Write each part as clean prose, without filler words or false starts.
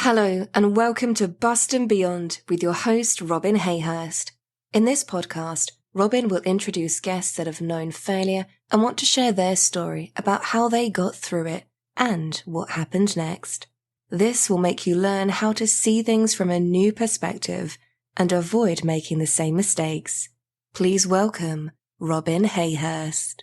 Hello and welcome to Bust and Beyond with your host Robin Hayhurst. In this podcast, Robin will introduce guests that have known failure and want to share their story about how they got through it and what happened next. This will make you learn how to see things from a new perspective and avoid making the same mistakes. Please welcome Robin Hayhurst.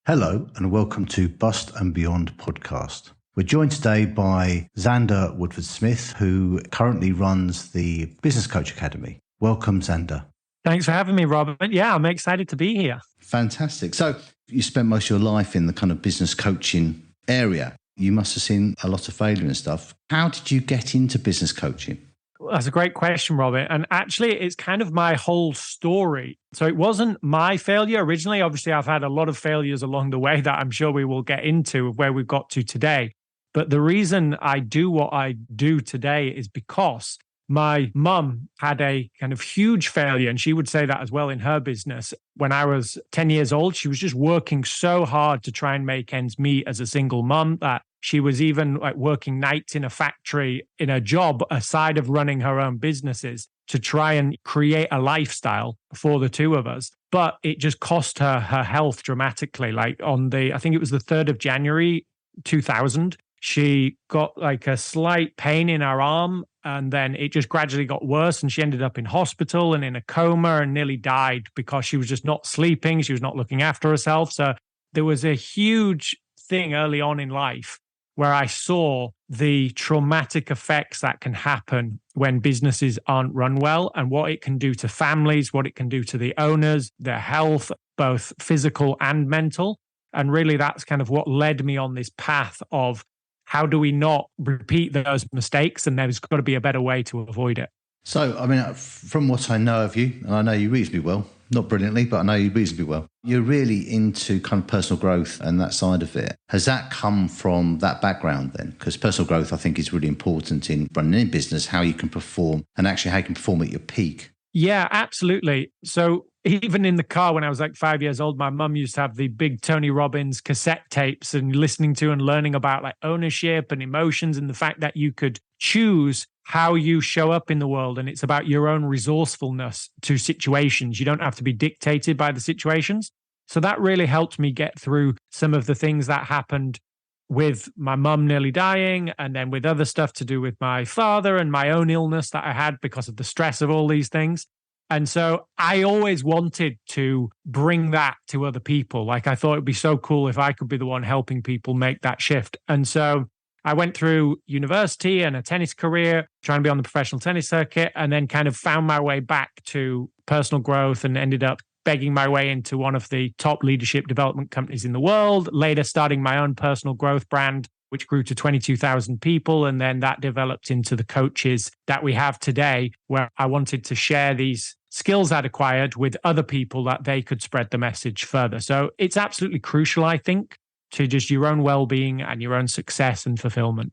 Hello and welcome to Bust and Beyond podcast. We're joined today by Zander Woodford-Smith, who currently runs the Business Coach Academy. Welcome, Zander. Thanks for having me, Robin. Yeah, I'm excited to be here. Fantastic. So you spent most of your life in the kind of business coaching area. You must have seen a lot of failure and stuff. How did you get into business coaching? Well, that's a great question, Robin. And actually, it's kind of my whole story. So it wasn't my failure originally. Obviously, I've had a lot of failures along the way that I'm sure we will get into where we've got to today. But the reason I do what I do today is because my mum had a kind of huge failure, and she would say that as well in her business. When I was 10 years old, she was just working so hard to try and make ends meet as a single mum that she was even like working nights in a factory in a job aside of running her own businesses to try and create a lifestyle for the two of us. But it just cost her health dramatically. Like I think it was the 3rd of January, 2000, she got like a slight pain in her arm, and then it just gradually got worse, and she ended up in hospital and in a coma and nearly died because she was just not sleeping. She was not looking after herself. So there was a huge thing early on in life where I saw the traumatic effects that can happen when businesses aren't run well, and what it can do to families, what it can do to the owners, their health, both physical and mental. And really that's kind of what led me on this path of how do we not repeat those mistakes? And there's got to be a better way to avoid it. So, I mean, from what I know of you, and I know you reasonably well, not brilliantly, but I know you reasonably well, you're really into kind of personal growth and that side of it. Has that come from that background then? Because personal growth, I think, is really important in running a business, how you can perform and actually how you can perform at your peak. Yeah, absolutely. So even in the car when I was like 5 years old, my mum used to have the big Tony Robbins cassette tapes and listening to and learning about like ownership and emotions and the fact that you could choose how you show up in the world. And it's about your own resourcefulness to situations. You don't have to be dictated by the situations. So that really helped me get through some of the things that happened with my mum nearly dying, and then with other stuff to do with my father and my own illness that I had because of the stress of all these things. And so I always wanted to bring that to other people. Like I thought it'd be so cool if I could be the one helping people make that shift. And so I went through university and a tennis career, trying to be on the professional tennis circuit, and then kind of found my way back to personal growth and ended up begging my way into one of the top leadership development companies in the world, later starting my own personal growth brand, which grew to 22,000 people. And then that developed into the coaches that we have today, where I wanted to share these skills I'd acquired with other people that they could spread the message further. So it's absolutely crucial, I think, to just your own well-being and your own success and fulfillment.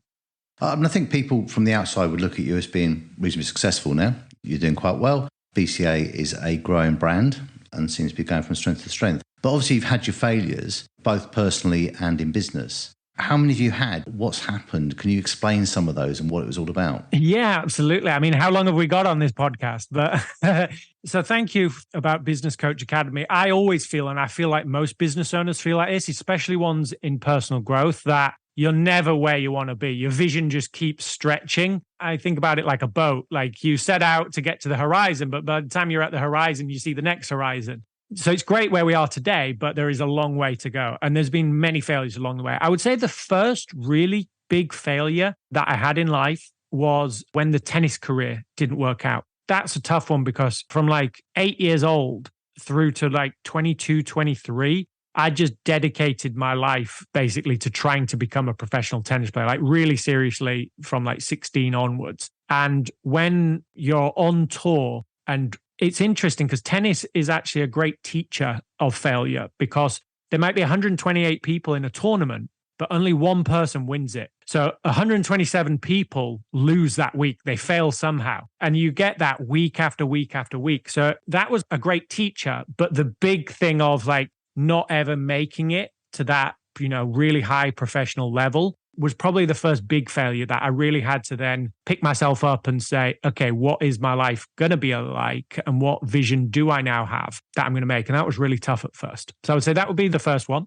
I think people from the outside would look at you as being reasonably successful now. You're doing quite well. BCA is a growing brand and seems to be going from strength to strength. But obviously you've had your failures, both personally and in business. How many have you had? What's happened? Can you explain some of those and what it was all about? Yeah, absolutely. I mean, how long have we got on this podcast? But so thank you about Business Coach Academy. I always feel, and I feel like most business owners feel like this, especially ones in personal growth, that you're never where you want to be. Your vision just keeps stretching. I think about it like a boat. Like you set out to get to the horizon, but by the time you're at the horizon, you see the next horizon. So it's great where we are today, but there is a long way to go. And there's been many failures along the way. I would say the first really big failure that I had in life was when the tennis career didn't work out. That's a tough one because from like 8 years old through to like 22, 23, I just dedicated my life basically to trying to become a professional tennis player, like really seriously from like 16 onwards. And when you're on tour, and it's interesting because tennis is actually a great teacher of failure because there might be 128 people in a tournament, but only one person wins it. So 127 people lose that week. They fail somehow. And you get that week after week after week. So that was a great teacher. But the big thing of like not ever making it to that, really high professional level was probably the first big failure that I really had to then pick myself up and say, okay, what is my life going to be like? And what vision do I now have that I'm going to make? And that was really tough at first. So I would say that would be the first one.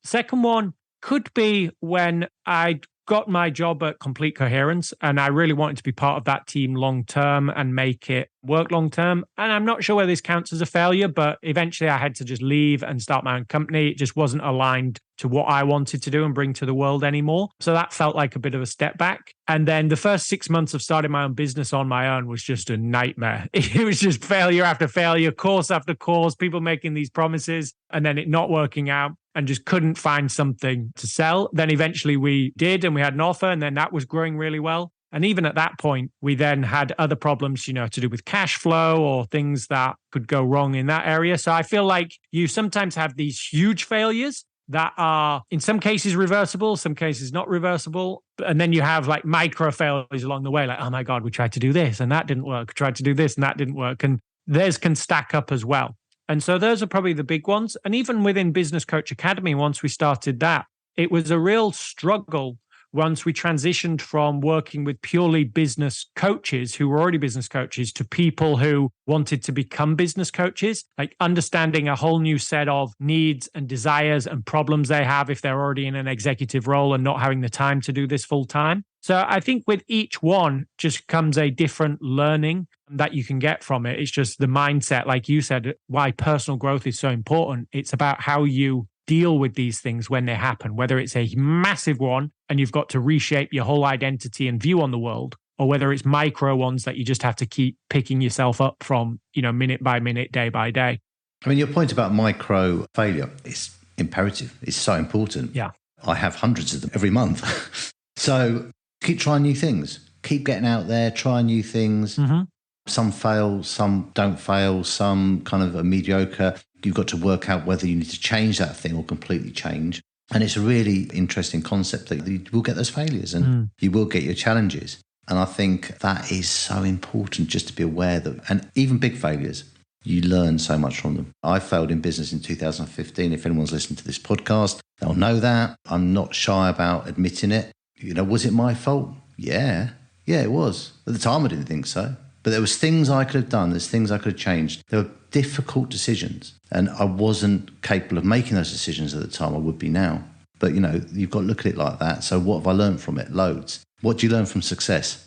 Second one could be when I got my job at Complete Coherence and I really wanted to be part of that team long term and make it work long term. And I'm not sure whether this counts as a failure, but eventually I had to just leave and start my own company. It just wasn't aligned to what I wanted to do and bring to the world anymore. So that felt like a bit of a step back. And then the first 6 months of starting my own business on my own was just a nightmare. It was just failure after failure, course after course, people making these promises and then it not working out, and just couldn't find something to sell. Then eventually we did, and we had an offer, and then that was growing really well. And even at that point, we then had other problems, to do with cash flow or things that could go wrong in that area. So I feel like you sometimes have these huge failures that are in some cases reversible, some cases not reversible. And then you have like micro failures along the way, like, oh my God, we tried to do this and that didn't work. We tried to do this and that didn't work. And theirs can stack up as well. And so those are probably the big ones. And even within Business Coach Academy, once we started that, it was a real struggle once we transitioned from working with purely business coaches who were already business coaches to people who wanted to become business coaches, like understanding a whole new set of needs and desires and problems they have if they're already in an executive role and not having the time to do this full time. So I think with each one just comes a different learning that you can get from it. It's just the mindset, like you said, why personal growth is so important. It's about how you deal with these things when they happen, whether it's a massive one and you've got to reshape your whole identity and view on the world, or whether it's micro ones that you just have to keep picking yourself up from, minute by minute, day by day. I mean, your point about micro failure is imperative. It's so important. Yeah. I have hundreds of them every month. So keep trying new things. Keep getting out there, try new things. Mm-hmm. Some fail, some don't fail, some kind of are mediocre. You've got to work out whether you need to change that thing or completely change. And it's a really interesting concept that you will get those failures and you will get your challenges. And I think that is so important, just to be aware that, and even big failures, you learn so much from them. I failed in business in 2015. If anyone's listened to this podcast, they'll know that. I'm not shy about admitting it. Was it my fault? Yeah, it was. At the time, I didn't think so. But there was things I could have done. There's things I could have changed. There were difficult decisions. And I wasn't capable of making those decisions at the time. I would be now. But, you've got to look at it like that. So what have I learned from it? Loads. What do you learn from success?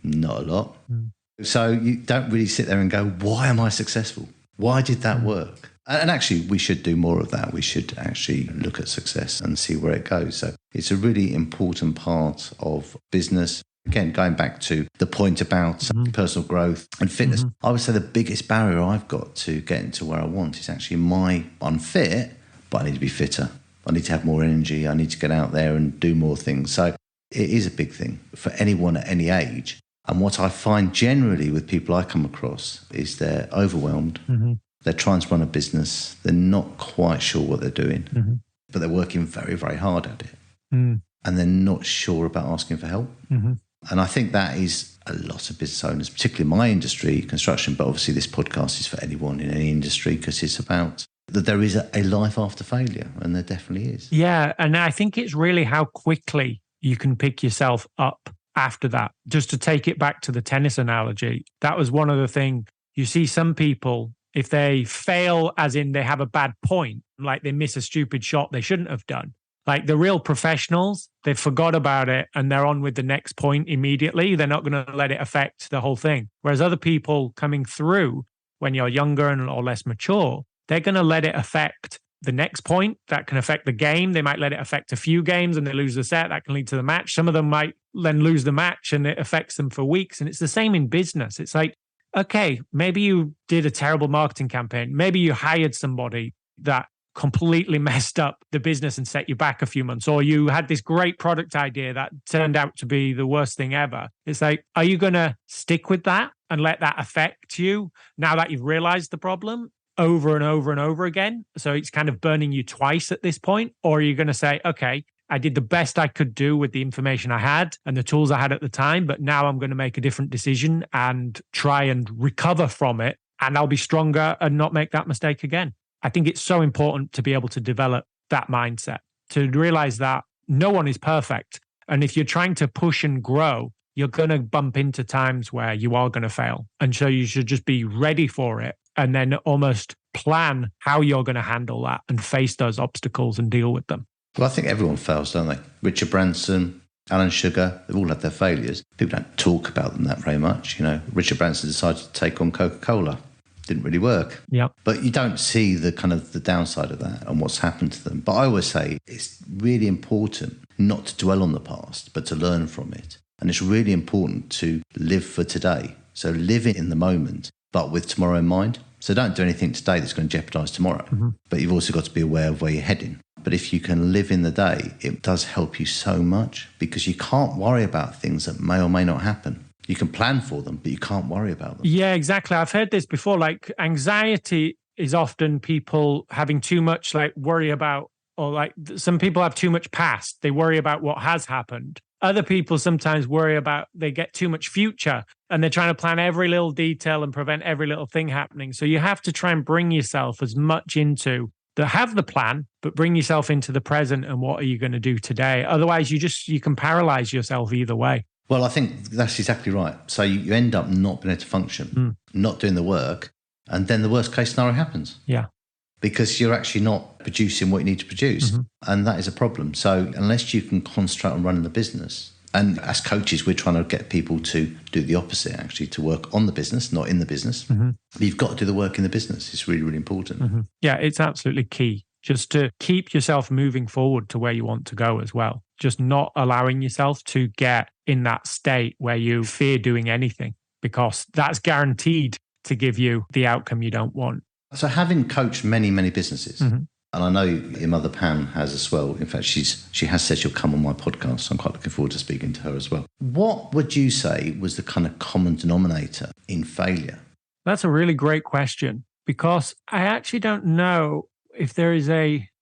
Not a lot. So you don't really sit there and go, why am I successful? Why did that work? And actually, we should do more of that. We should actually look at success and see where it goes. So it's a really important part of business. Again, going back to the point about personal growth and fitness, I would say the biggest barrier I've got to getting to where I want is actually I'm fit, but I need to be fitter. I need to have more energy. I need to get out there and do more things. So it is a big thing for anyone at any age. And what I find generally with people I come across is they're overwhelmed. They're trying to run a business. They're not quite sure what they're doing, but they're working very, very hard at it. And they're not sure about asking for help. And I think that is a lot of business owners, particularly my industry, construction, but obviously this podcast is for anyone in any industry because it's about that there is a life after failure, and there definitely is. Yeah, and I think it's really how quickly you can pick yourself up after that. Just to take it back to the tennis analogy, that was one of the things. You see some people, if they fail as in they have a bad point, like they miss a stupid shot they shouldn't have done, like the real professionals, they forgot about it and they're on with the next point immediately. They're not going to let it affect the whole thing. Whereas other people coming through when you're younger or less mature, they're going to let it affect the next point. That can affect the game. They might let it affect a few games and they lose the set. That can lead to the match. Some of them might then lose the match and it affects them for weeks. And it's the same in business. It's like, okay, maybe you did a terrible marketing campaign. Maybe you hired somebody that completely messed up the business and set you back a few months, or you had this great product idea that turned out to be the worst thing ever. It's like, are you going to stick with that and let that affect you now that you've realized the problem over and over and over again? So it's kind of burning you twice at this point. Or are you going to say, okay, I did the best I could do with the information I had and the tools I had at the time, but now I'm going to make a different decision and try and recover from it, and I'll be stronger and not make that mistake again. I think it's so important to be able to develop that mindset, to realize that no one is perfect. And if you're trying to push and grow, you're going to bump into times where you are going to fail. And so you should just be ready for it and then almost plan how you're going to handle that and face those obstacles and deal with them. Well, I think everyone fails, don't they? Richard Branson, Alan Sugar, they've all had their failures. People don't talk about them that very much. Richard Branson decided to take on Coca-Cola. Didn't really work. Yeah. But you don't see the kind of the downside of that and what's happened to them. But I always say it's really important not to dwell on the past, but to learn from it. And it's really important to live for today. So live in the moment, but with tomorrow in mind. So don't do anything today that's going to jeopardise tomorrow. Mm-hmm. But you've also got to be aware of where you're heading. But if you can live in the day, it does help you so much because you can't worry about things that may or may not happen. You can plan for them, but you can't worry about them. Yeah, exactly. I've heard this before. Like anxiety is often people having too much worry about, or some people have too much past. They worry about what has happened. Other people sometimes worry about, they get too much future and they're trying to plan every little detail and prevent every little thing happening. So you have to try and bring yourself as much into have the plan, but bring yourself into the present and what are you going to do today? Otherwise, you can paralyze yourself either way. Well, I think that's exactly right. So you end up not being able to function, not doing the work, and then the worst case scenario happens. Yeah. Because you're actually not producing what you need to produce. Mm-hmm. And that is a problem. So unless you can concentrate on running the business, and as coaches, we're trying to get people to do the opposite, actually, to work on the business, not in the business. Mm-hmm. You've got to do the work in the business. It's really, really important. Mm-hmm. Yeah, it's absolutely key. Just to keep yourself moving forward to where you want to go as well. Just not allowing yourself to get in that state where you fear doing anything, because that's guaranteed to give you the outcome you don't want. So having coached many, many businesses, and I know your mother Pam has as well. In fact, she has said she'll come on my podcast. So I'm quite looking forward to speaking to her as well. What would you say was the kind of common denominator in failure? That's a really great question, because I actually don't know if there is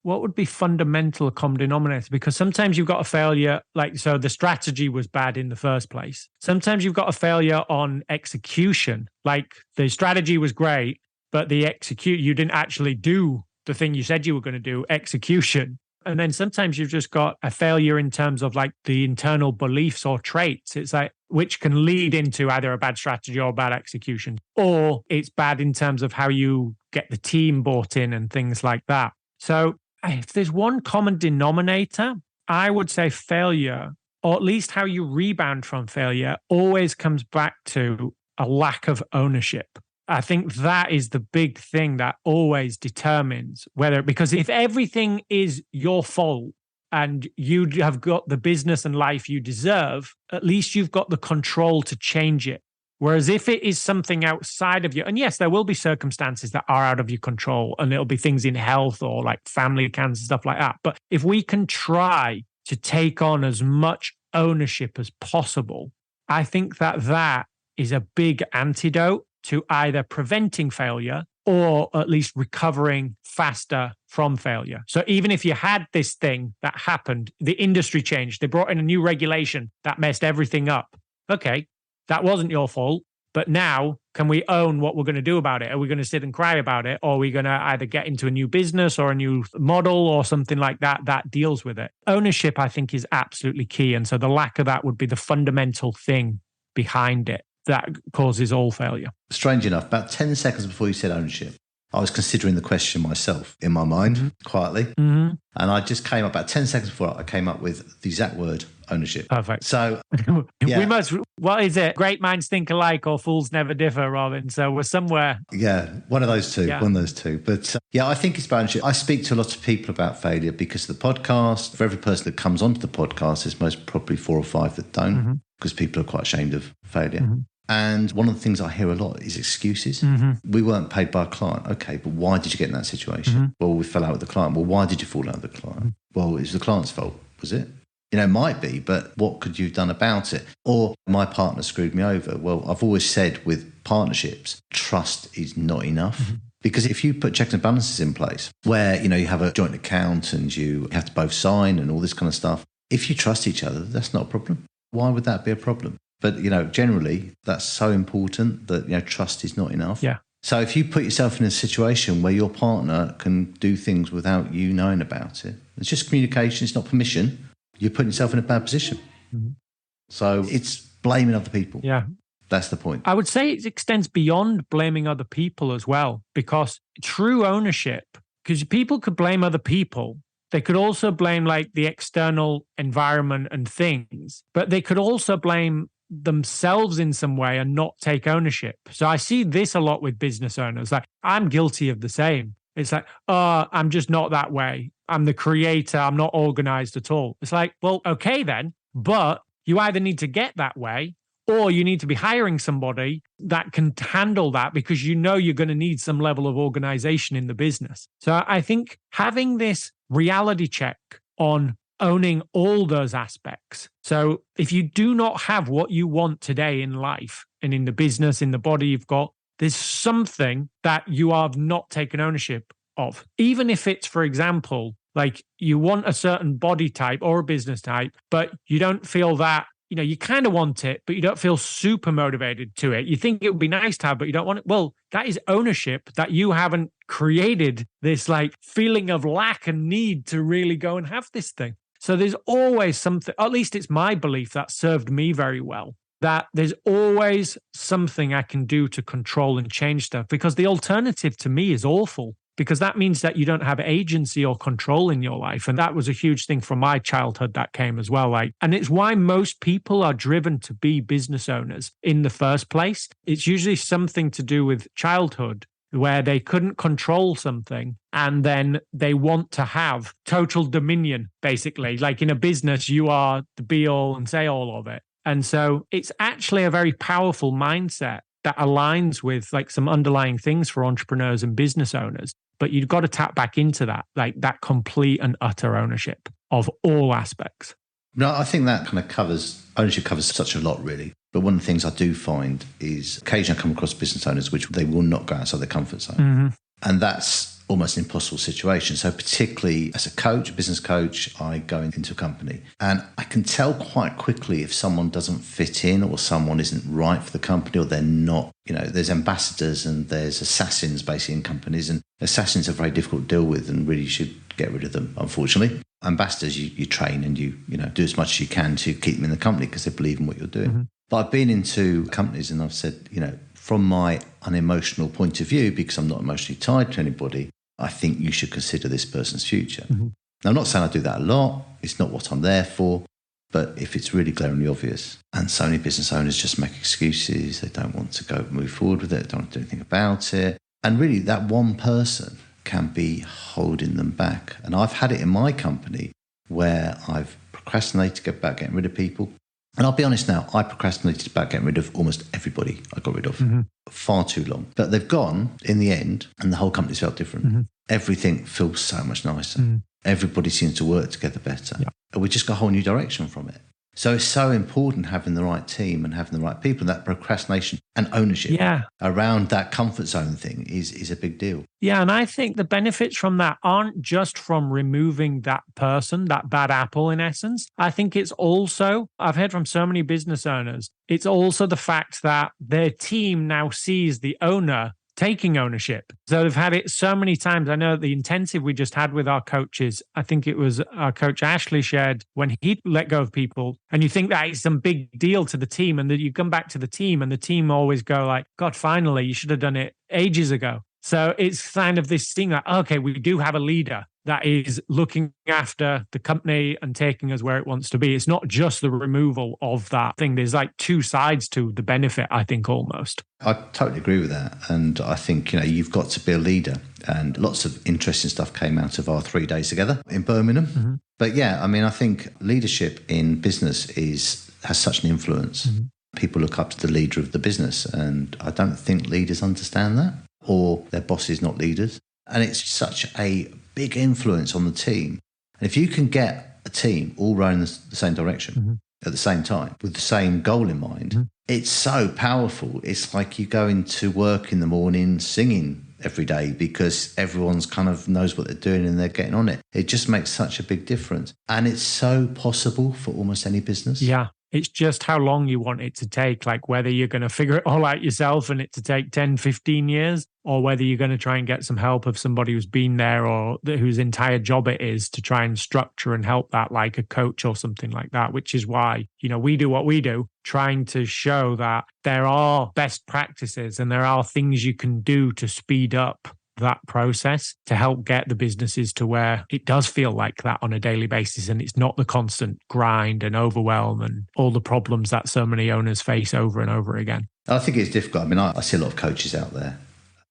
what would be fundamental common denominator, because sometimes you've got a failure, so the strategy was bad in the first place. Sometimes you've got a failure on execution, the strategy was great, but you didn't actually do the thing you said you were going to do, execution. And then sometimes you've just got a failure in terms of the internal beliefs or traits. It's which can lead into either a bad strategy or bad execution, or it's bad in terms of how you get the team bought in and things like that. So if there's one common denominator, I would say failure, or at least how you rebound from failure, always comes back to a lack of ownership. I think that is the big thing that always determines because if everything is your fault and you have got the business and life you deserve, at least you've got the control to change it. Whereas if it is something outside of you, and yes, there will be circumstances that are out of your control, and it'll be things in health or family cancer, stuff like that. But if we can try to take on as much ownership as possible, I think that is a big antidote to either preventing failure or at least recovering faster from failure. So even if you had this thing that happened, the industry changed, they brought in a new regulation that messed everything up. Okay, that wasn't your fault, but now can we own what we're going to do about it? Are we going to sit and cry about it? Or are we going to either get into a new business or a new model or something like that deals with it? Ownership, I think, is absolutely key. And so the lack of that would be the fundamental thing behind it that causes all failure. Strange enough, about 10 seconds before you said ownership, I was considering the question myself in my mind, quietly. Mm-hmm. And I just came up, about 10 seconds before I came up with the exact word, ownership. Perfect. So, yeah. What is it? Great minds think alike or fools never differ, Robin. So we're somewhere. Yeah, one of those two. But I think it's about ownership. I speak to a lot of people about failure because of the podcast. For every person that comes onto the podcast, there's most probably 4 or 5 that don't, because people are quite ashamed of failure. Mm-hmm. And one of the things I hear a lot is excuses. Mm-hmm. We weren't paid by a client. Okay, but why did you get in that situation? Mm-hmm. Well, we fell out with the client. Well, why did you fall out with the client? Mm-hmm. Well, it was the client's fault, was it? It might be, but what could you have done about it? Or my partner screwed me over. Well, I've always said with partnerships, trust is not enough. Mm-hmm. Because if you put checks and balances in place where, you have a joint account and you have to both sign and all this kind of stuff, if you trust each other, that's not a problem. Why would that be a problem? But, generally, that's so important that, trust is not enough. Yeah. So if you put yourself in a situation where your partner can do things without you knowing about it, it's just communication, it's not permission, you're putting yourself in a bad position. Mhm. So it's blaming other people. Yeah. That's the point. I would say it extends beyond blaming other people as well, because true ownership, because people could blame other people. They could also blame like the external environment and things, but they could also blame themselves in some way and not take ownership. So I see this a lot with business owners. Like, I'm guilty of the same. It's like, oh, I'm just not that way. I'm the creator. I'm not organized at all. It's like, well, okay then, but you either need to get that way, or you need to be hiring somebody that can handle that, because you know you're going to need some level of organization in the business. So I think having this reality check on owning all those aspects. So if you do not have what you want today in life and in the business, in the body you've got, there's something that you have not taken ownership of. Even if it's, for example, like you want a certain body type or a business type, but you don't feel that, you kind of want it, but you don't feel super motivated to it. You think it would be nice to have, but you don't want it. Well, that is ownership, that you haven't created this like feeling of lack and need to really go and have this thing. So there's always something, at least it's my belief that served me very well, that there's always something I can do to control and change stuff, because the alternative to me is awful. Because that means that you don't have agency or control in your life. And that was a huge thing from my childhood that came as well. And it's why most people are driven to be business owners in the first place. It's usually something to do with childhood, where they couldn't control something and then they want to have total dominion, basically. Like in a business, you are the be all and say all of it. And so it's actually a very powerful mindset that aligns with like some underlying things for entrepreneurs and business owners. But you've got to tap back into that, like that complete and utter ownership of all aspects. No, I think that kind of ownership covers such a lot, really. But one of the things I do find is occasionally I come across business owners which they will not go outside their comfort zone. Mm-hmm. And that's almost an impossible situation. So particularly as a coach, a business coach, I go into a company and I can tell quite quickly if someone doesn't fit in or someone isn't right for the company, or they're not, there's ambassadors and there's assassins basically in companies, and assassins are very difficult to deal with and really should get rid of them, unfortunately. Ambassadors, you train and you do as much as you can to keep them in the company because they believe in what you're doing. Mm-hmm. But I've been into companies and I've said, from my unemotional point of view, because I'm not emotionally tied to anybody, I think you should consider this person's future. Mm-hmm. Now, I'm not saying I do that a lot. It's not what I'm there for. But if it's really glaringly obvious, and so many business owners just make excuses, they don't want to move forward with it, don't want to do anything about it. And really, that one person can be holding them back. And I've had it in my company where I've procrastinated about getting rid of people. And I'll be honest now, I procrastinated about getting rid of almost everybody I got rid of. Mm-hmm. Far too long. But they've gone in the end, and the whole company's felt different. Mm-hmm. Everything feels so much nicer. Mm-hmm. Everybody seems to work together better. Yeah. And we just got a whole new direction from it. So it's so important having the right team and having the right people. That procrastination and ownership around that comfort zone thing is a big deal. Yeah, and I think the benefits from that aren't just from removing that person, that bad apple in essence. I think it's also, I've heard from so many business owners, it's also the fact that their team now sees the owner taking ownership. So they've had it so many times. I know the intensive we just had with our coaches, I think it was our coach Ashley shared when he let go of people, and you think that it's some big deal to the team, and that you come back to the team and the team always go like, God, finally, you should have done it ages ago. So it's kind of this thing that, okay, we do have a leader that is looking after the company and taking us where it wants to be. It's not just the removal of that thing. There's like two sides to the benefit, I think, almost. I totally agree with that. And I think, you've got to be a leader. And lots of interesting stuff came out of our 3 days together in Birmingham. Mm-hmm. But yeah, I think leadership in business has such an influence. Mm-hmm. People look up to the leader of the business. And I don't think leaders understand that, or their bosses not leaders. And it's such a big influence on the team. And if you can get a team all rowing the same direction mm-hmm. at the same time with the same goal in mind, mm-hmm. it's so powerful. It's like you go into work in the morning singing every day because everyone's kind of knows what they're doing and they're getting on it. It just makes such a big difference. And it's so possible for almost any business. Yeah. It's just how long you want it to take, like whether you're going to figure it all out yourself and it to take 10, 15 years, or whether you're going to try and get some help of somebody who's been there or whose entire job it is to try and structure and help that, like a coach or something like that, which is why, we do what we do, trying to show that there are best practices and there are things you can do to speed up that process to help get the businesses to where it does feel like that on a daily basis. And it's not the constant grind and overwhelm and all the problems that so many owners face over and over again. I think it's difficult. I mean, I see a lot of coaches out there,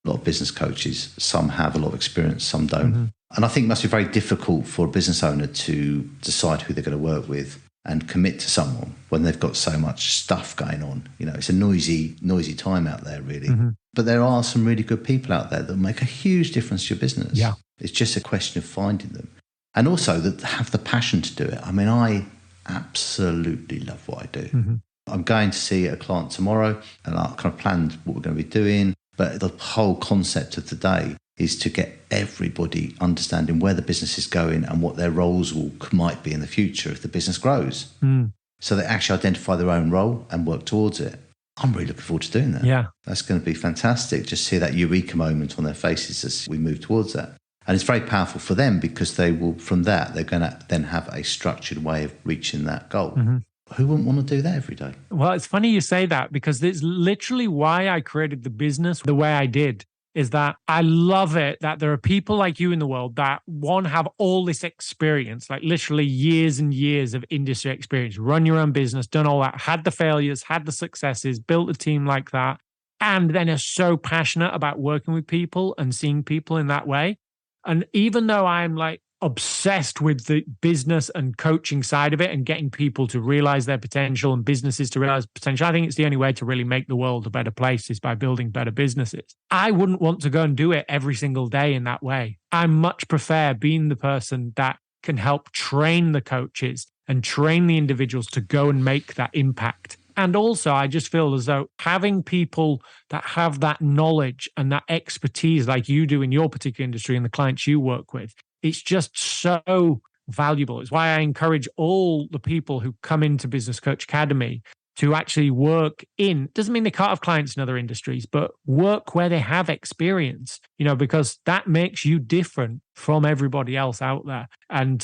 a lot of business coaches. Some have a lot of experience, some don't. Mm-hmm. And I think it must be very difficult for a business owner to decide who they're going to work with and commit to someone when they've got so much stuff going on. It's a noisy time out there, really. Mm-hmm. But there are some really good people out there that make a huge difference to your business. Yeah. It's just a question of finding them. And also that have the passion to do it. I mean, I absolutely love what I do. Mm-hmm. I'm going to see a client tomorrow and I kind of planned what we're going to be doing. But the whole concept of today is to get everybody understanding where the business is going and what their roles might be in the future if the business grows. Mm. So they actually identify their own role and work towards it. I'm really looking forward to doing that. Yeah. That's going to be fantastic. Just see that eureka moment on their faces as we move towards that. And it's very powerful for them because they will, from that, they're going to then have a structured way of reaching that goal. Mm-hmm. Who wouldn't want to do that every day? Well, it's funny you say that because it's literally why I created the business the way I did. Is that I love it that there are people like you in the world that, one, have all this experience, like literally years and years of industry experience, run your own business, done all that, had the failures, had the successes, built a team like that, and then are so passionate about working with people and seeing people in that way. And even though I'm like obsessed with the business and coaching side of it and getting people to realize their potential and businesses to realize potential, I think it's the only way to really make the world a better place is by building better businesses. I wouldn't want to go and do it every single day in that way. I much prefer being the person that can help train the coaches and train the individuals to go and make that impact. And also, I just feel as though having people that have that knowledge and that expertise like you do in your particular industry and the clients you work with, it's just so valuable. It's why I encourage all the people who come into Business Coach Academy to actually work in, doesn't mean they can't have clients in other industries, but work where they have experience, because that makes you different from everybody else out there. And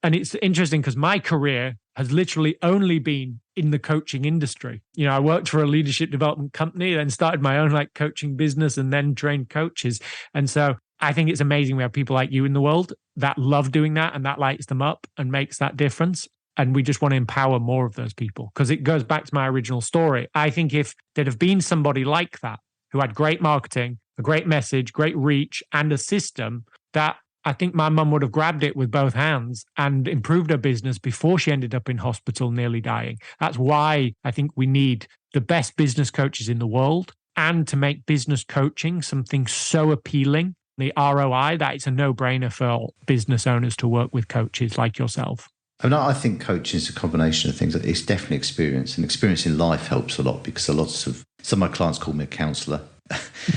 it's interesting because my career has literally only been in the coaching industry. I worked for a leadership development company, then started my own coaching business and then trained coaches. And so I think it's amazing we have people like you in the world that love doing that and that lights them up and makes that difference. And we just want to empower more of those people because it goes back to my original story. I think if there'd have been somebody like that who had great marketing, a great message, great reach, and a system, that I think my mum would have grabbed it with both hands and improved her business before she ended up in hospital nearly dying. That's why I think we need the best business coaches in the world, and to make business coaching something so appealing, the ROI, that it's a no-brainer for business owners to work with coaches like yourself. I think coaching is a combination of things. It's definitely experience, and experience in life helps a lot because some of my clients call me a counsellor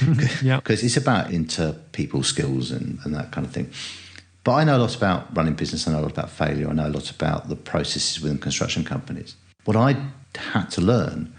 because it's about interpeople skills and that kind of thing. But I know a lot about running business. I know a lot about failure. I know a lot about the processes within construction companies. What I had to learn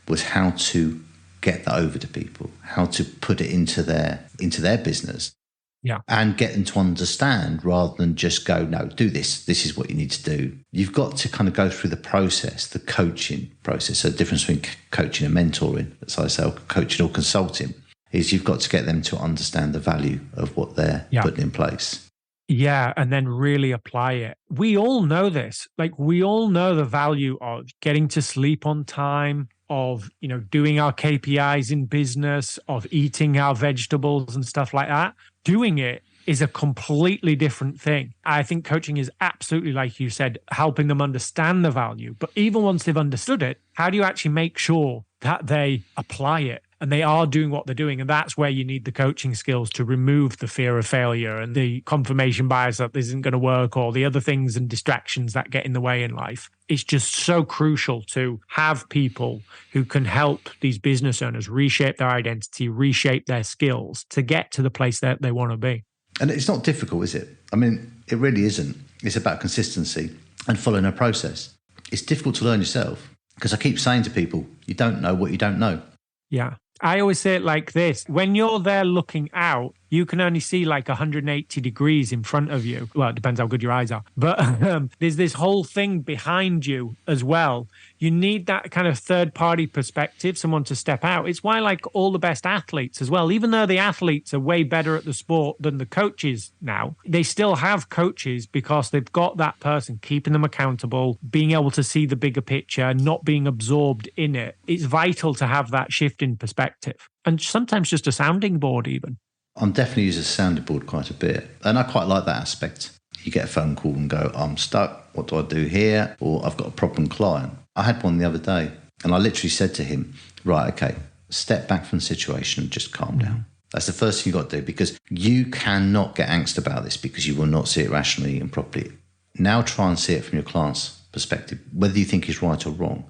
was how to get that over to people, how to put it into their business. Yeah. And get them to understand rather than just go, no, do this. This is what you need to do. You've got to kind of go through the process, the coaching process. So the difference between coaching and mentoring, as I say, coaching or consulting, is you've got to get them to understand the value of what they're putting in place. Yeah, and then really apply it. We all know this. We all know the value of getting to sleep on time, of, doing our KPIs in business, of eating our vegetables and stuff like that. Doing it is a completely different thing. I think coaching is absolutely, like you said, helping them understand the value. But even once they've understood it, how do you actually make sure that they apply it and they are doing what they're doing? And that's where you need the coaching skills to remove the fear of failure and the confirmation bias that this isn't going to work, or the other things and distractions that get in the way in life. It's just so crucial to have people who can help these business owners reshape their identity, reshape their skills to get to the place that they want to be. And it's not difficult, is it? I mean, it really isn't. It's about consistency and following a process. It's difficult to learn yourself. Because I keep saying to people, you don't know what you don't know. Yeah. I always say it like this. When you're there looking out, you can only see like 180 degrees in front of you. Well, it depends how good your eyes are. But there's this whole thing behind you as well. You need that kind of third-party perspective, someone to step out. It's why like all the best athletes as well, even though the athletes are way better at the sport than the coaches now, they still have coaches because they've got that person keeping them accountable, being able to see the bigger picture, not being absorbed in it. It's vital to have that shift in perspective. And sometimes just a sounding board even. I'm definitely using a sounding board quite a bit. And I quite like that aspect. You get a phone call and go, I'm stuck. What do I do here? Or I've got a problem client. I had one the other day and I literally said to him, right, okay, step back from the situation and just calm down. That's the first thing you've got to do, because you cannot get angst about this because you will not see it rationally and properly. Now try and see it from your client's perspective. Whether you think he's right or wrong,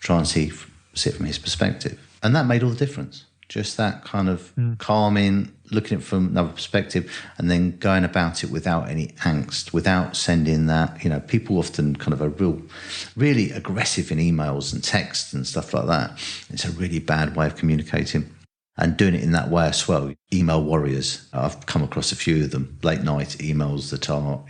try and see it from his perspective. And that made all the difference. Just that kind of calming, looking at it from another perspective, and then going about it without any angst, without sending that, people often kind of are really aggressive in emails and texts and stuff like that. It's a really bad way of communicating. And doing it in that way as well. Email warriors, I've come across a few of them, late night emails that are,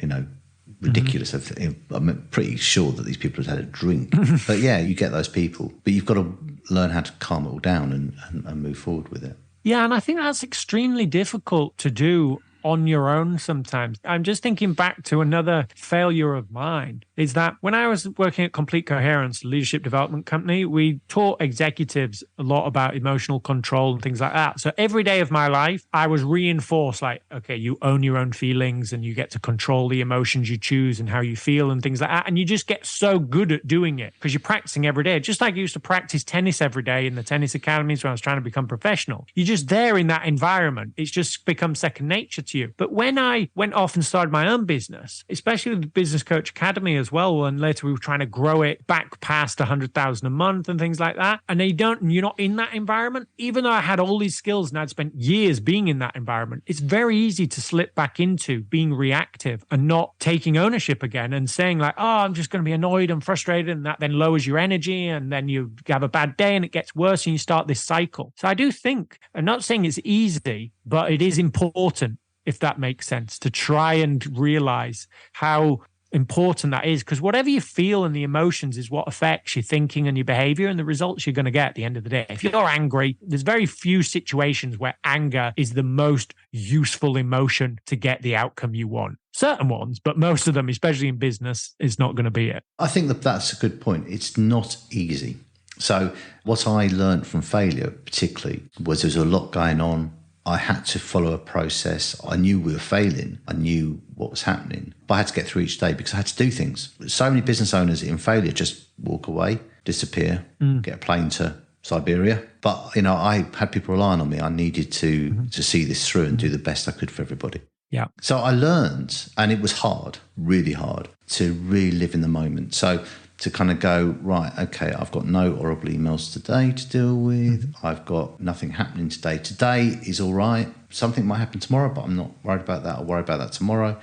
ridiculous. I'm pretty sure that these people have had a drink. But yeah, you get those people. But you've got to learn how to calm it all down and move forward with it. Yeah, and I think that's extremely difficult to do on your own sometimes. I'm just thinking back to another failure of mine, is that when I was working at Complete Coherence, a leadership development company, we taught executives a lot about emotional control and things like that. So every day of my life, I was reinforced like, okay, you own your own feelings and you get to control the emotions you choose and how you feel and things like that. And you just get so good at doing it because you're practicing every day. Just like I used to practice tennis every day in the tennis academies when I was trying to become professional. You're just there in that environment. It's just become second nature to you. But when I went off and started my own business, especially the Business Coach Academy as well, and later we were trying to grow it back past 100,000 a month and things like that, and you're not in that environment, even though I had all these skills and I'd spent years being in that environment, it's very easy to slip back into being reactive and not taking ownership again and saying like, oh, I'm just going to be annoyed and frustrated, and that then lowers your energy and then you have a bad day and it gets worse and you start this cycle. So I do think, I'm not saying it's easy, but it is important, if that makes sense, to try and realize how important that is, because whatever you feel and the emotions is what affects your thinking and your behavior and the results you're going to get at the end of the day. If you're angry, there's very few situations where anger is the most useful emotion to get the outcome you want. Certain ones, but most of them, especially in business, is not going to be it. I think that's a good point. It's not easy. So what I learned from failure particularly was there's a lot going on. I had to follow a process. I knew we were failing. I knew what was happening. But I had to get through each day because I had to do things. So many business owners in failure just walk away, disappear, get a plane to Siberia. But, I had people relying on me. I needed to see this through and do the best I could for everybody. Yeah. So I learned, and it was hard, really hard, to really live in the moment. So to kind of go, right, okay, I've got no horrible emails today to deal with. I've got nothing happening today. Today is all right. Something might happen tomorrow, but I'm not worried about that. I'll worry about that tomorrow.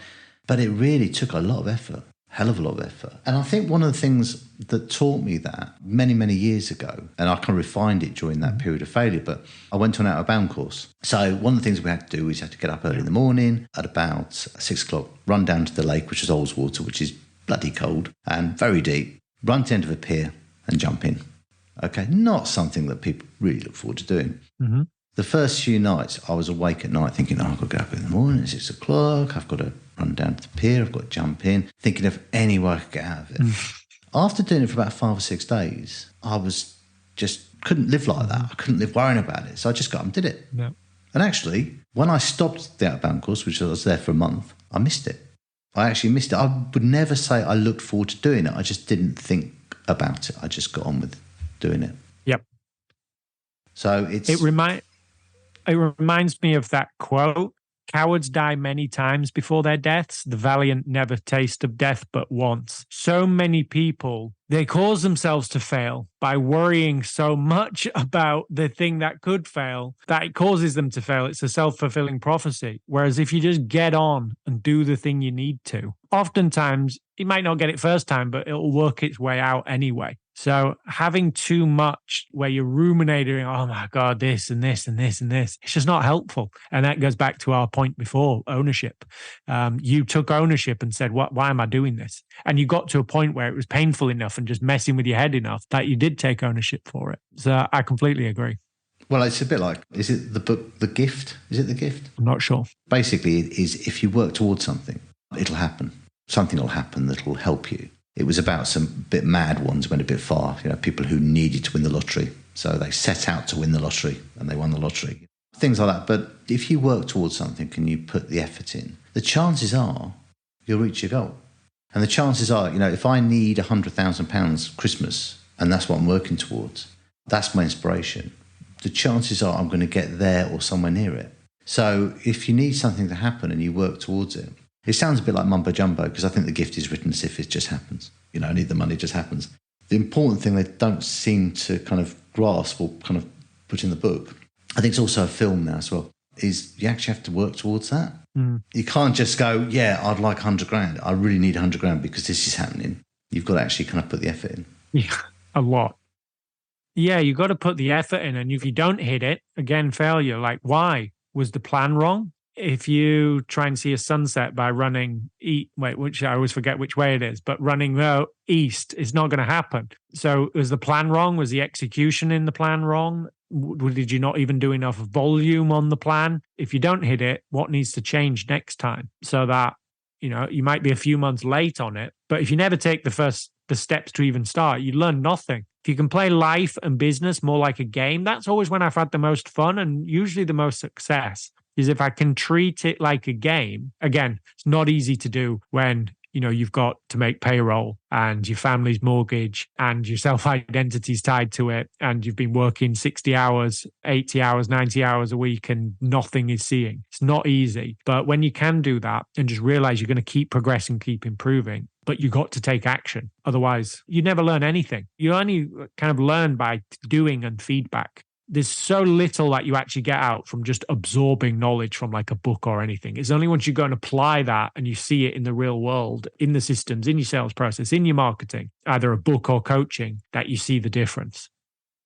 But it really took a lot of effort, hell of a lot of effort. And I think one of the things that taught me that many, many years ago, and I kind of refined it during that period of failure, but I went to an out of bound course. So one of the things we had to do is you had to get up early in the morning at about 6 o'clock, run down to the lake, which is Oldswater, which is bloody cold and very deep. Run to the end of a pier and jump in. Okay, not something that people really look forward to doing. The first few nights, I was awake at night thinking, I've got to get up in the morning at 6 o'clock. I've got to run down to the pier. I've got to jump in, thinking of any way I could get out of it. After doing it for about 5 or 6 days, I was just couldn't live like that. I couldn't live worrying about it. So I just got up and did it. Yeah. And actually, when I stopped the outbound course, which I was there for a month, I missed it. I actually missed it. I would never say I looked forward to doing it. I just didn't think about it. I just got on with doing it. Yep. So it reminds me of that quote, cowards die many times before their deaths. The valiant never taste of death but once. So many people, they cause themselves to fail by worrying so much about the thing that could fail that it causes them to fail. It's a self-fulfilling prophecy. Whereas if you just get on and do the thing you need to, oftentimes you might not get it first time, but it'll work its way out anyway. So having too much where you're ruminating, oh my God, this and this and this and this, it's just not helpful. And that goes back to our point before, ownership. You took ownership and said, why am I doing this? And you got to a point where it was painful enough and just messing with your head enough that you did take ownership for it. So I completely agree. Well, it's a bit like, is it the book, The Gift? Is it The Gift? I'm not sure. Basically, it is if you work towards something, it'll happen. Something will happen that'll help you. It was about some bit mad ones went a bit far, people who needed to win the lottery. So they set out to win the lottery and they won the lottery. Things like that. But if you work towards something and you put the effort in, the chances are you'll reach your goal. And the chances are, if I need £100,000 Christmas and that's what I'm working towards, that's my inspiration. The chances are I'm going to get there or somewhere near it. So if you need something to happen and you work towards it, it sounds a bit like mumbo jumbo because I think the gift is written as if it just happens. I need the money, it just happens. The important thing they don't seem to kind of grasp or kind of put in the book, I think it's also a film now as well, is you actually have to work towards that. You can't just go, yeah, I'd like 100 grand. I really need 100 grand because this is happening. You've got to actually kind of put the effort in. Yeah, a lot. Yeah, you've got to put the effort in. And if you don't hit it, again, failure. Like, why? Was the plan wrong? If you try and see a sunset by running, which I always forget which way it is, but running east, it's not going to happen. So was the plan wrong? Was the execution in the plan wrong? Did you not even do enough volume on the plan? If you don't hit it, what needs to change next time so that, you might be a few months late on it, but if you never take the steps to even start, you learn nothing. If you can play life and business more like a game, that's always when I've had the most fun and usually the most success. Is if I can treat it like a game. Again, it's not easy to do when, you've got to make payroll and your family's mortgage and your self-identity's tied to it and you've been working 60 hours, 80 hours, 90 hours a week and nothing is seeing. It's not easy. But when you can do that and just realize you're going to keep progressing, keep improving, but you got to take action. Otherwise, you never learn anything. You only kind of learn by doing and feedback. There's so little that you actually get out from just absorbing knowledge from like a book or anything. It's only once you go and apply that and you see it in the real world, in the systems, in your sales process, in your marketing, either a book or coaching, that you see the difference.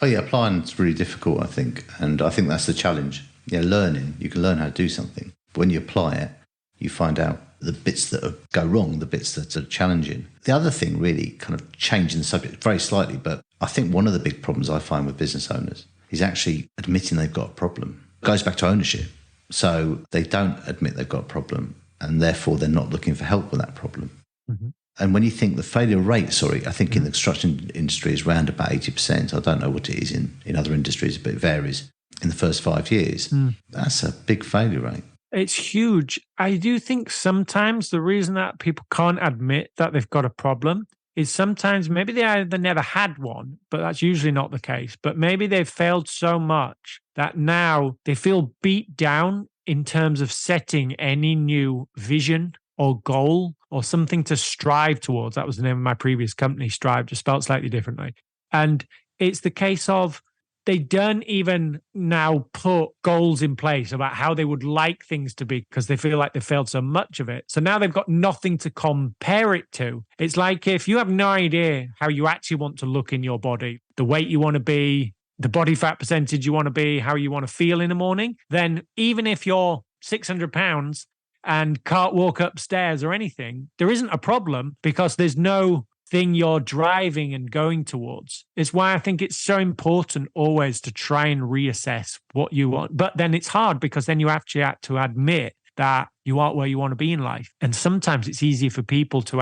Oh yeah, applying is really difficult, I think. And I think that's the challenge. Learning, you can learn how to do something. But when you apply it, you find out the bits that go wrong, the bits that are challenging. The other thing really kind of changing the subject very slightly, but I think one of the big problems I find with business owners is actually admitting they've got a problem. It goes back to ownership. So they don't admit they've got a problem and therefore they're not looking for help with that problem. Mm-hmm. And when you think the failure rate, I think in the construction industry is around about 80%. I don't know what it is in other industries, but it varies. In the first 5 years, that's a big failure rate. It's huge. I do think sometimes the reason that people can't admit that they've got a problem is sometimes maybe they either never had one, but that's usually not the case. But maybe they've failed so much that now they feel beat down in terms of setting any new vision or goal or something to strive towards. That was the name of my previous company, STRYV, just spelled slightly differently. And it's the case of they don't even now put goals in place about how they would like things to be because they feel like they failed so much of it. So now they've got nothing to compare it to. It's like if you have no idea how you actually want to look in your body, the weight you want to be, the body fat percentage you want to be, how you want to feel in the morning, then even if you're 600 pounds and can't walk upstairs or anything, there isn't a problem because there's no thing you're driving and going towards. It's why I think it's so important always to try and reassess what you want. But then it's hard because then you actually have to admit that you aren't where you want to be in life. And sometimes it's easier for people to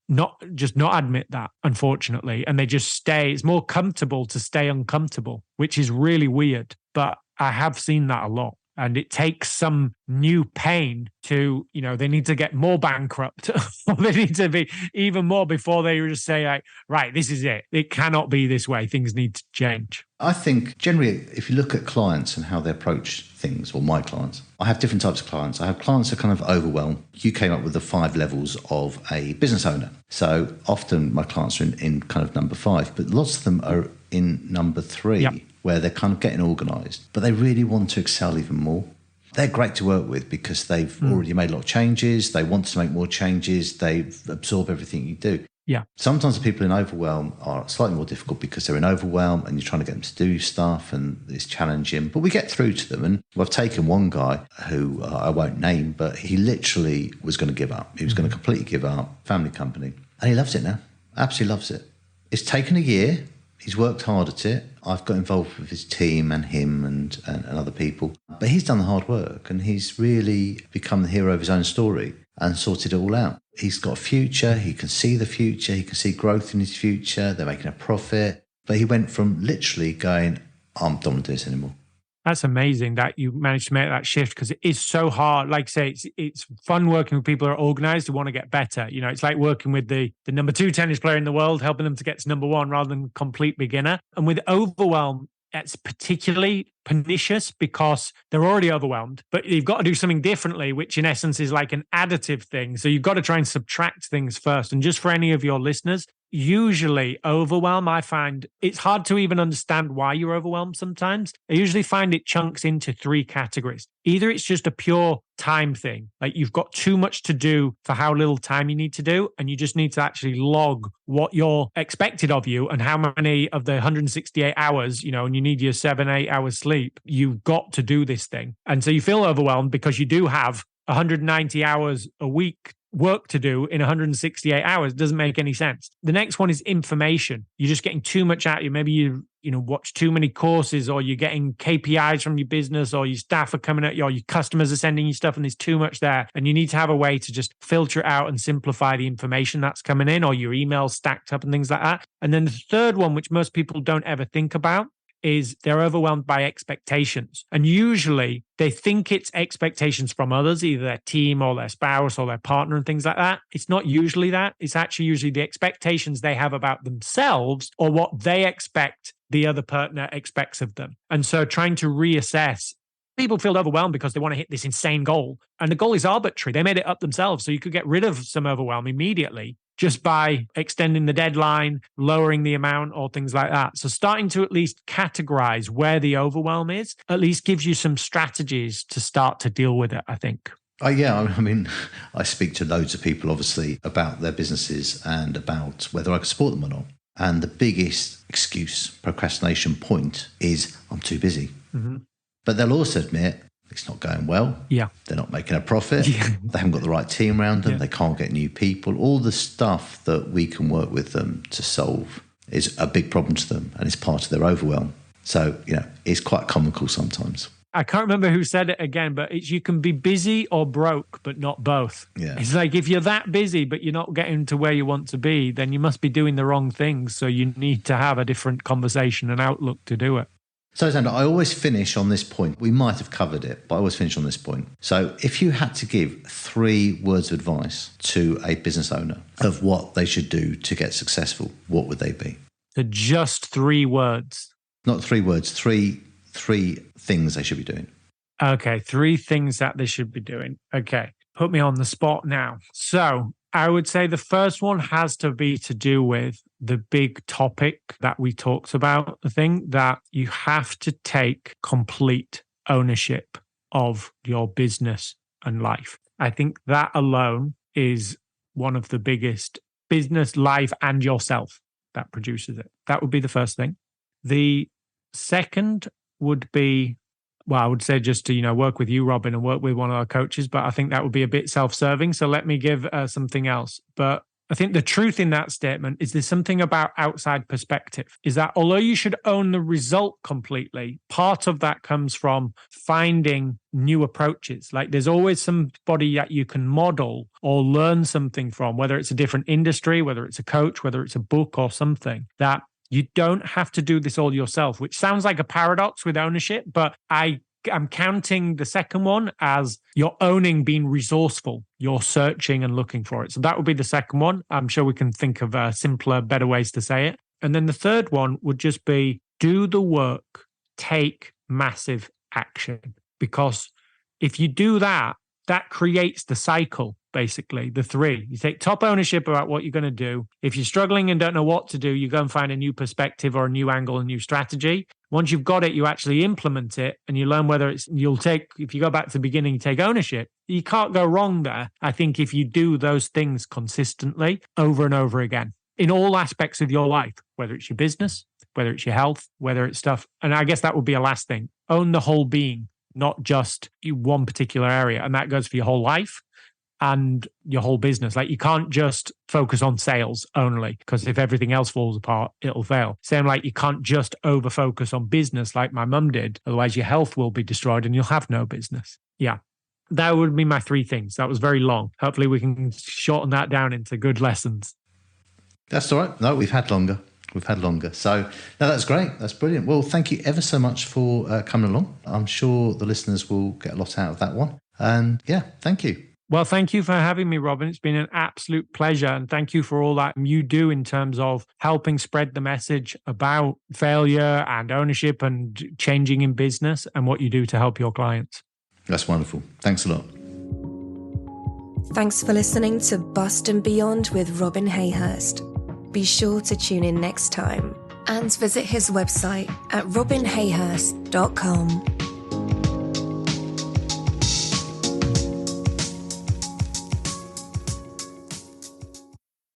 not admit that, unfortunately. And they just stay. It's more comfortable to stay uncomfortable, which is really weird. But I have seen that a lot. And it takes some new pain to, they need to get more bankrupt or they need to be even more before they just say, like, right, this is it. It cannot be this way. Things need to change. I think generally, if you look at clients and how they approach things, or my clients, I have different types of clients. I have clients that are kind of overwhelmed. You came up with the 5 levels of a business owner. So often my clients are in kind of number 5, but lots of them are in number 3. Yep. Where they're kind of getting organised, but they really want to excel even more. They're great to work with because they've already made a lot of changes. They want to make more changes. They absorb everything you do. Yeah. Sometimes the people in overwhelm are slightly more difficult because they're in overwhelm and you're trying to get them to do stuff and it's challenging, but we get through to them. And I've taken one guy who I won't name, but he literally was going to give up. He was going to completely give up, family company. And he loves it now. Absolutely loves it. It's taken a year. He's worked hard at it. I've got involved with his team and him and other people. But he's done the hard work and he's really become the hero of his own story and sorted it all out. He's got a future. He can see the future. He can see growth in his future. They're making a profit. But he went from literally going, I don't want to do this anymore. That's amazing that you managed to make that shift, because it is so hard. Like I say, it's fun working with people who are organized, who want to get better. You know, it's like working with the number 2 tennis player in the world, helping them to get to number 1 rather than complete beginner. And with overwhelm, it's particularly pernicious because they're already overwhelmed, but you've got to do something differently, which in essence is like an additive thing. So you've got to try and subtract things first. And just for any of your listeners, usually overwhelm, I find it's hard to even understand why you're overwhelmed sometimes. I usually find it chunks into 3 categories. Either it's just a pure time thing, like you've got too much to do for how little time you need to do, and you just need to actually log what you're expected of you and how many of the 168 hours, you know, and you need your 7-8 hours sleep, you've got to do this thing. And so you feel overwhelmed because you do have 190 hours a week work to do in 168 hours. It doesn't make any sense. The next one is information. You're just getting too much out of you. Maybe you watch too many courses, or you're getting KPIs from your business, or your staff are coming at you, or your customers are sending you stuff and there's too much there. And you need to have a way to just filter it out and simplify the information that's coming in, or your emails stacked up and things like that. And then the third one, which most people don't ever think about, is they're overwhelmed by expectations. And usually they think it's expectations from others, either their team or their spouse or their partner and things like that. It's not usually that. It's actually usually the expectations they have about themselves or what they expect the other partner expects of them. And so trying to reassess, people feel overwhelmed because they want to hit this insane goal. And the goal is arbitrary. They made it up themselves. So you could get rid of some overwhelm immediately just by extending the deadline, lowering the amount, or things like that. So starting to at least categorize where the overwhelm is, at least gives you some strategies to start to deal with it, I think. Oh, yeah. I mean, I speak to loads of people, obviously, about their businesses and about whether I can support them or not. And the biggest excuse, procrastination point, is I'm too busy. Mm-hmm. But they'll also admit it's not going well. Yeah. They're not making a profit. Yeah. They haven't got the right team around them. Yeah. They can't get new people. All the stuff that we can work with them to solve is a big problem to them, and it's part of their overwhelm. So, it's quite comical sometimes. I can't remember who said it again, but it's you can be busy or broke, but not both. Yeah. It's like if you're that busy, but you're not getting to where you want to be, then you must be doing the wrong things. So you need to have a different conversation and outlook to do it. So, Zander, I always finish on this point. We might have covered it, but I always finish on this point. So if you had to give 3 words of advice to a business owner of what they should do to get successful, what would they be? So just 3 words. Not 3 words, three things they should be doing. Okay, 3 things that they should be doing. Okay, put me on the spot now. So I would say the first one has to be to do with the big topic that we talked about, the thing that you have to take complete ownership of your business and life. I think that alone is one of the biggest business, life, and yourself that produces it. That would be the first thing. The second would be, well, I would say just to, work with you, Robin, and work with one of our coaches, but I think that would be a bit self-serving. So let me give something else. But I think the truth in that statement is there's something about outside perspective, is that although you should own the result completely, part of that comes from finding new approaches. Like there's always somebody that you can model or learn something from, whether it's a different industry, whether it's a coach, whether it's a book or something, that you don't have to do this all yourself, which sounds like a paradox with ownership, but I'm counting the second one as you're owning being resourceful. You're searching and looking for it. So that would be the second one. I'm sure we can think of simpler, better ways to say it. And then the third one would just be do the work, take massive action. Because if you do that, that creates the cycle, basically, the 3. You take top ownership about what you're going to do. If you're struggling and don't know what to do, you go and find a new perspective or a new angle, a new strategy. Once you've got it, you actually implement it and you learn whether if you go back to the beginning, you take ownership. You can't go wrong there. I think if you do those things consistently over and over again in all aspects of your life, whether it's your business, whether it's your health, whether it's stuff. And I guess that would be a last thing. Own the whole being, not just one particular area. And that goes for your whole life and your whole business. Like, you can't just focus on sales only, because if everything else falls apart, it'll fail. Same like you can't just over focus on business like my mum did. Otherwise your health will be destroyed and you'll have no business. Yeah. That would be my 3 things. That was very long. Hopefully we can shorten that down into good lessons. That's all right. No, we've had longer. So, no, that's great. That's brilliant. Well, thank you ever so much for coming along. I'm sure the listeners will get a lot out of that one. And yeah, thank you. Well, thank you for having me, Robin. It's been an absolute pleasure. And thank you for all that you do in terms of helping spread the message about failure and ownership and changing in business and what you do to help your clients. That's wonderful. Thanks a lot. Thanks for listening to Bust and Beyond with Robin Hayhurst. Be sure to tune in next time and visit his website at robinhayhurst.com.